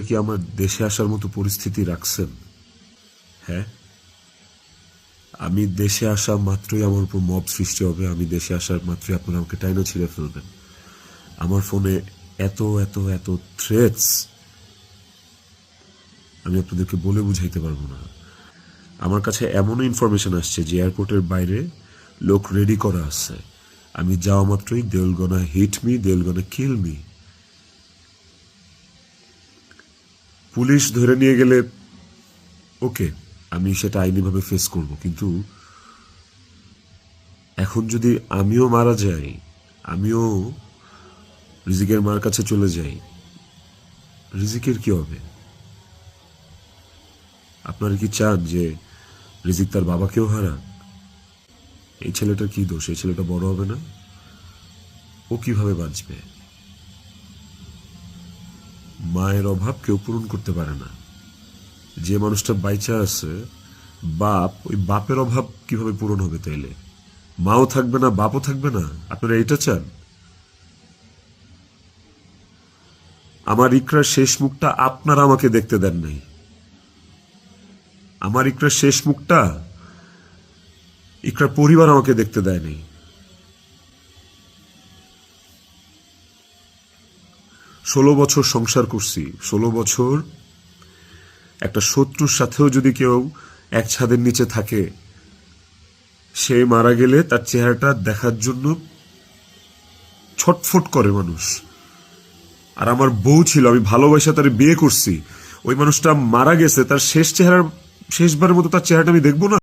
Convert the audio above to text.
কি আমার দেশে আসার মতো পরিস্থিতি রাখছেন? হ্যাঁ, আমি দেশে আসা মাত্রই আমার উপর মব সৃষ্টি হবে। আমি দেশে আসার মাত্রই আপনারা আমাকে টাইনা ছিঁড়ে ফেলবেন। আমার ফোনে এত এত এত থ্রেটস আমি আপনাদেরকে বলে বুঝাইতে পারবো না। আমার কাছে এমনও ইনফরমেশন আসছে যে এয়ারপোর্টের বাইরে লোক রেডি করা আছে। আমি যাওয়া মাত্রই they will gonna hit me, they will gonna kill me. Police ধরে নিয়ে গেলে ওকে, আমি সেটা আইনিভাবে ফেস করব, কিন্তু এখন যদি আমিও মারা যাই, আমিও রিজিকের মার কাছে চলে যাই, রিজিকের কি হবে? আপনারা কি চান যে রিজিক তার বাবাকেও হারাক? এই ছেলেটার কি দোষ? এই ছেলেটা বড় হবে না? ও কিভাবে বাঁচবে? মায়ের অভাব কেউ পূরণ করতে পারে না। যে মানুষটা বাইচা আছে, বাপ, ওই বাপের অভাব কিভাবে পূরণ হবে তাইলে? মাও থাকবে না, বাপও থাকবে না? আপনারা এটা চান? আমার ইকরার শেষ মুখটা আপনারা আমাকে দেখতে দেন নাই। আমার ইকরার শেষ মুখটা ইকরার পরিবার আমাকে দেখতে দেয় নাই। 16 বছর সংসার করছি। 16 বছর একটা শত্রুর সাথেও যদি কেউ এক ছাদের নিচে থাকে, সে মারা গেলে তার চেহারাটা দেখার জন্য ছটফট করে মানুষ। আর আমার বউ ছিল, আমি ভালোবাসা তার বিয়ে করছি, ওই মানুষটা মারা গেছে, তার শেষবারের মতো তার চেহারাটা আমি দেখবো না?